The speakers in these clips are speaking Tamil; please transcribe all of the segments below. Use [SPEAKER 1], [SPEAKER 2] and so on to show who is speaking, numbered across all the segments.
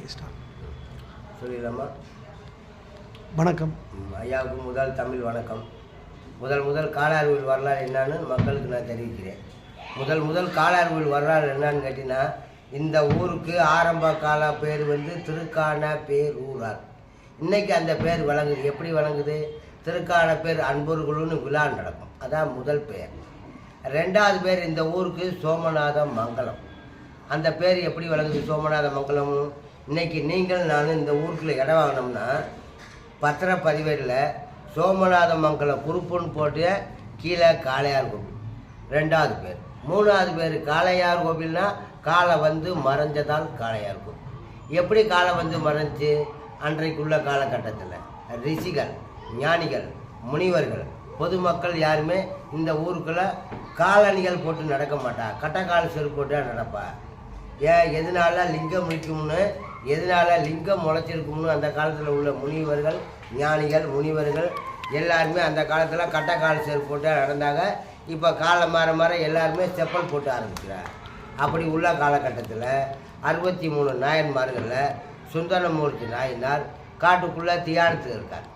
[SPEAKER 1] Okay start.
[SPEAKER 2] சொல்லிடலாமா?
[SPEAKER 1] வணக்கம்
[SPEAKER 2] ஐயாவுக்கு முதல் தமிழ் வணக்கம். முதல் கால அறிவியல் வரலாறு என்னான்னு மக்களுக்கு நான் தெரிவிக்கிறேன். முதல் கால அறிவியல் வரலாறு என்னான்னு கேட்டிங்கன்னா, இந்த ஊருக்கு ஆரம்ப கால பேர் திருக்கான பேரூரார். இன்றைக்கி அந்த பேர் வழங்குது. எப்படி வழங்குது? திருக்கான பேர் அன்பர்களுன்னு விழா நடக்கும். அதான் முதல் பெயர். ரெண்டாவது பேர் இந்த ஊருக்கு சோமநாத மங்கலம். அந்த பேர் எப்படி வழங்குது? சோமநாத மங்கலம். இன்றைக்கி நீங்கள் நான் இந்த ஊருக்குள்ள இடம் வாங்கினோம்னா பத்திரப்பதிவேடில் சோமநாத மங்கலம் குறுப்புன்னு போட்டு கீழே காளையார் கோவில் ரெண்டாவது பேர். மூணாவது பேர் காளையார் கோவில்னா காலை மறைஞ்சதால் காளையார் கோவில். எப்படி காலை மறைஞ்சு? அன்றைக்குள்ள காலகட்டத்தில் ரிஷிகள், ஞானிகள், முனிவர்கள், பொதுமக்கள் யாருமே இந்த ஊருக்குள்ளே காலணிகள் போட்டு நடக்க மாட்டா. கட்டக்கால் செருப்பு போட்டு நடப்பா. எதனால லிங்கம் முழிக்கும்னு, எதனால லிங்கம் முளைச்சிருக்கும்னு அந்த காலத்தில் உள்ள முனிவர்கள், ஞானிகள், முனிவர்கள் எல்லாருமே அந்த காலத்தில் கட்டக்கால் செருப்பு போட்டு நடந்தாங்க. இப்போ காலம் மாற எல்லாருமே செப்பல் போட்டு ஆரம்பிக்கிறார். அப்படி உள்ள காலகட்டத்தில் 63 நாயன்மார்களில் சுந்தரமூர்த்தி நாயனார் காட்டுக்குள்ளே தியானத்தில் இருக்கார்.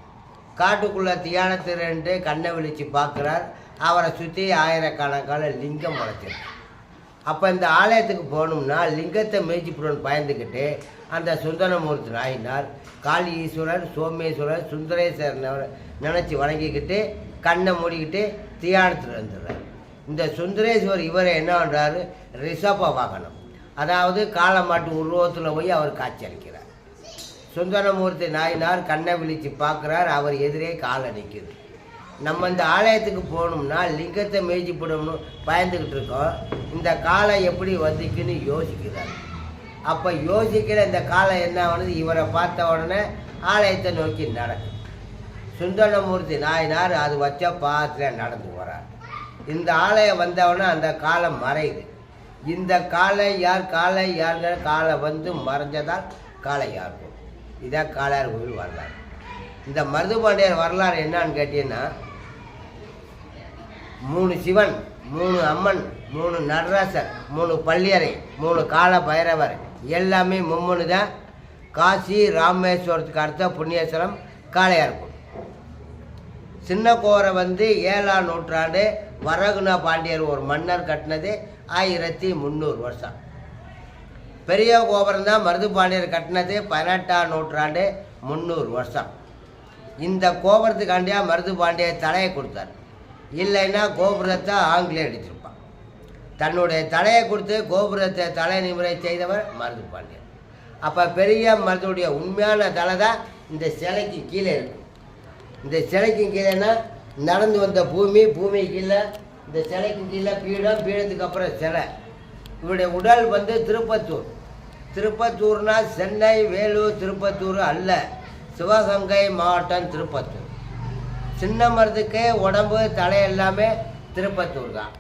[SPEAKER 2] காட்டுக்குள்ளே தியானத்திரன்ட்டு கண்ணை விழித்து பார்க்குறார். அவரை சுற்றி ஆயிரக்கணக்கான லிங்கம் முளைச்சிருக்கு. அப்போ இந்த ஆலயத்துக்கு போகணும்னா லிங்கத்தை மேய்ச்சிப்புடன் பயந்துக்கிட்டு அந்த சுந்தரமூர்த்தி நாயனார் காளி ஈஸ்வரர், சோமேஸ்வரர், சுந்தரேஸ்வரர் நினச்சி வணங்கிக்கிட்டு கண்ணை மூடிக்கிட்டு தியானத்தில் இருந்துடுறார். இந்த சுந்தரேஸ்வர் இவரை என்ன பண்ணுறாரு? ரிஷப வாகனம், அதாவது காளமாட்டு உருவத்தில் போய் அவர் காட்சி அளிக்கிறார். சுந்தரமூர்த்தி நாயனார் கண்ணை விழித்து பார்க்குறார். அவர் எதிரே காலை நிற்குது. நம்ம இந்த ஆலயத்துக்கு போகணும்னா லிங்கத்தை மேய்ச்சி போடணும்னு பயந்துக்கிட்டு இருக்கோம். இந்த காலை எப்படி வந்துக்குன்னு யோசிக்கிறார். அப்போ யோசிக்கிற இந்த காலை என்ன ஆனது? இவரை பார்த்த உடனே ஆலயத்தை நோக்கி நடக்கும். சுந்தரமூர்த்தி நாயனார் அது வச்ச பாத்தில் நடந்து வரார். இந்த ஆலயம் வந்தவுடனே அந்த காலம் மறையுது. இந்த காலை யாருங்கிற காலை மறைஞ்சதால் காலை யாருக்கும். இதான் காளையார் கோவில் வரலாறு. இந்த மருதுபாண்டியர் வரலாறு என்னான்னு கேட்டீங்கன்னா, 3 சிவன், 3 அம்மன், 3 நடராசர், 3 பள்ளியறை, 3 கால பைரவர் எல்லாமே மும்மனு தான். காசி ராமேஸ்வரத்துக்கு அடுத்த புண்ணியஸ்தலம் காளையார் கோவில். சின்ன கோரை 7ஆம் நூற்றாண்டு வரகுண பாண்டியர் ஒரு மன்னர் கட்டினது 1300 வருஷம். பெரிய கோபுரம் தான் மருதுபாண்டியர் கட்டினது 18ஆம் நூற்றாண்டு 300 வருஷம். இந்த கோபுரத்துக்காண்டியா மருதுபாண்டியர் தலையை கொடுத்தார். இல்லைன்னா கோபுரத்தை ஆங்கிலேயர் அடிச்சிருப்பான். தன்னுடைய தலையை கொடுத்து கோபுரத்தை தலை நிமிரை செய்தவர் மருதுபாண்டியர். அப்போ பெரிய மருதுடைய உண்மையான தலை தான் இந்த சிலைக்கு கீழே இருக்கு. இந்த சிலைக்கு கீழேன்னா நடந்து வந்த பூமி கீழே, இந்த சிலைக்கு கீழே பீடம், பீடத்துக்கு அப்புறம் சிலை. இவருடைய உடல் திருப்பத்தூர்னா சென்னை, வேலூர், திருப்பத்தூர் அல்ல, சிவகங்கை மாவட்டம் திருப்பத்தூர். சின்ன மருதுக்கே உடம்பு தலை எல்லாமே திருப்பத்தூர் தான்.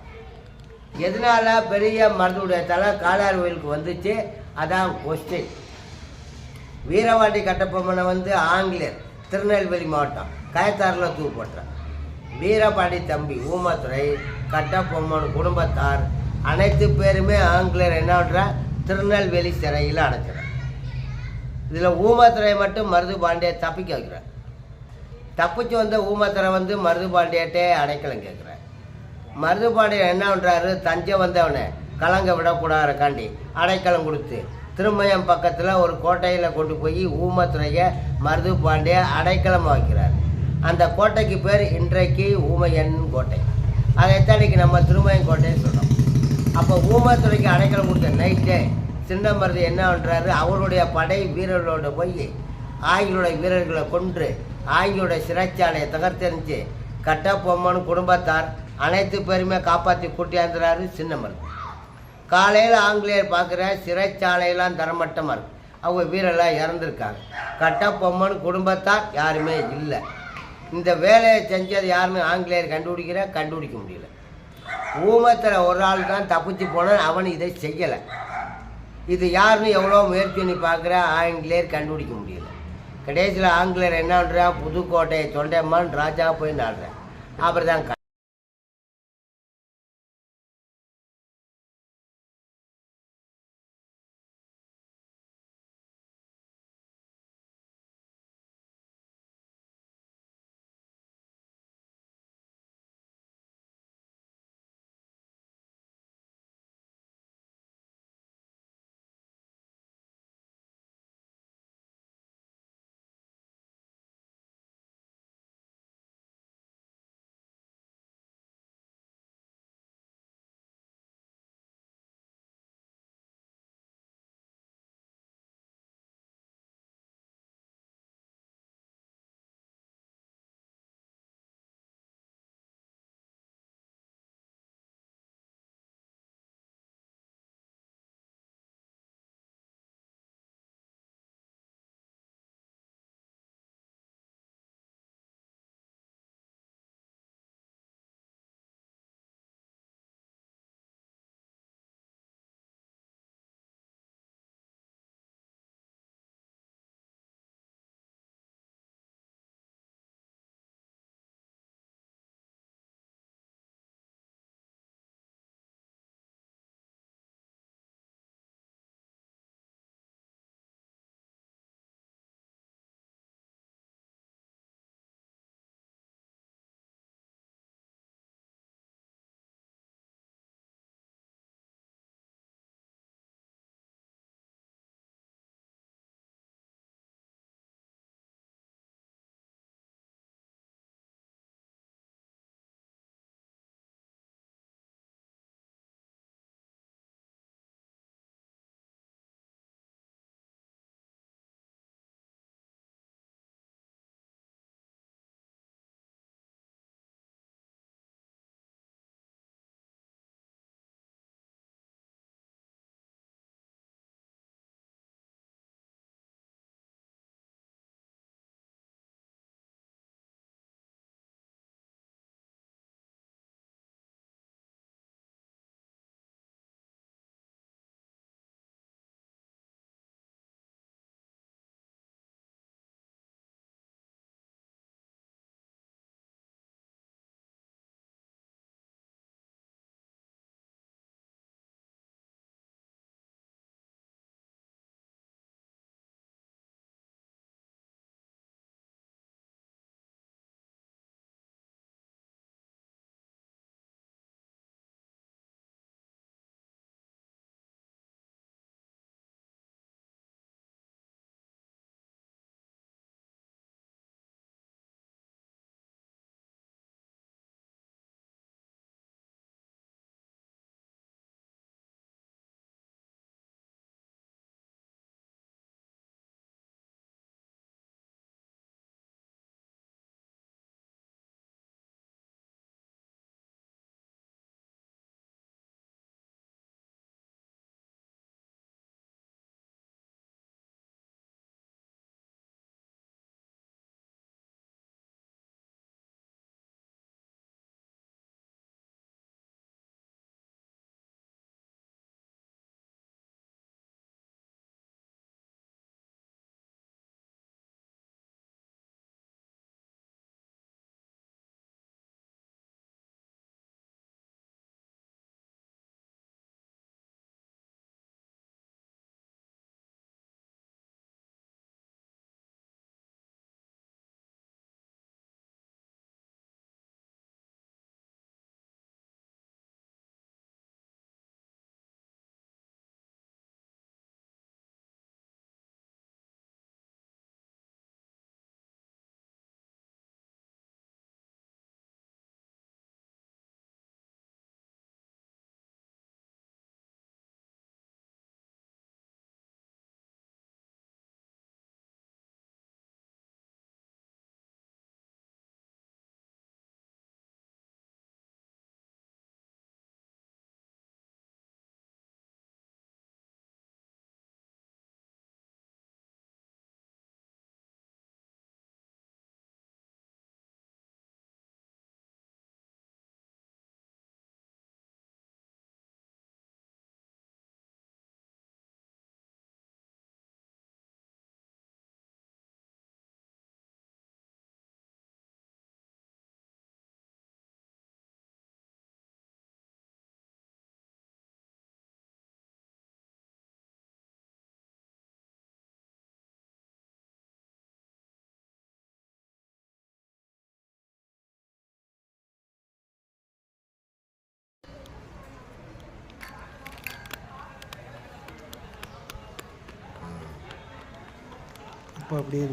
[SPEAKER 2] எதனால பெரிய மருதுடைய தலை காளையார் கோயிலுக்கு வந்துச்சு? அதான் கொஸ்டின். வீரவாண்டி கட்டபொம்மனை ஆங்கிலேயர் திருநெல்வேலி மாவட்டம் கயத்தாரில் தூக்கு போட்டார். வீரபாண்டி தம்பி ஊமத்துறை, கட்டபொம்மன் குடும்பத்தார் அனைத்து பேருமே ஆங்கிலேயர் என்ன பண்ணுறா? திருநெல்வேலி சிறையில் அடைச்சிடார். இதில் ஊமத்துறை மட்டும் மருதுபாண்டியை தப்பிக்க வைக்கிறார். தப்பிச்சு வந்த ஊமத்துறை மருதுபாண்டியட்டே அடைக்கலம் கேட்குறார். மருதுபாண்டியன் என்ன பண்ணுறாரு? தஞ்சை வந்தவனை கலங்க விடக்கூடாதுக்காண்டி அடைக்கலம் கொடுத்து திருமயம் பக்கத்தில் ஒரு கோட்டையில் கொண்டு போய் ஊமத்துறையை மருதுபாண்டிய அடைக்கலமாக வைக்கிறார். அந்த கோட்டைக்கு பேர் இன்றைக்கு ஊமையன் கோட்டை. அதைத்தான் இன்னைக்கு நம்ம திருமயம் கோட்டைன்னு சொல்கிறோம். அப்போ ஊமத்துறைக்கு அடைக்கலம் கொடுத்த நைட்டே சின்ன மருது என்ன பண்ணுறாரு? அவருடைய படை வீரர்களோட போய் ஆங்கிலோட வீரர்களை கொன்று ஆங்கிலோட சிறைச்சாலையை தகர்த்தெறிஞ்சு கட்டபொம்மன் குடும்பத்தார் அனைத்து பேருமே காப்பாற்றி கூட்டியாந்துறாரு சின்ன மருது. காலையில் ஆங்கிலேயர் பார்க்குற சிறைச்சாலையெல்லாம் தரமட்டமாக இருக்கு. அவங்க வீரர்லாம் இறந்துருக்காங்க. கட்டபொம்மன் குடும்பத்தார் யாருமே இல்லை. இந்த வேலையை செஞ்சது யாருமே ஆங்கிலேயர் கண்டுபிடிக்க முடியல. ஊமத்தில் ஒரு ஆள் தான் தப்பிச்சு போனால் அவன் இதை செய்யலை. இது யாருன்னு எவ்வளோ முயற்சி பண்ணி பார்க்குற ஆங்கிலேயர் கண்டுபிடிக்க முடியல. கடைசியில் ஆங்கிலேயர் என்ன பண்ணுறான்? புதுக்கோட்டையை தொண்டைமான் ராஜா போய் நாடுறேன். அப்புறம் தான்
[SPEAKER 1] இப்போ அப்படியே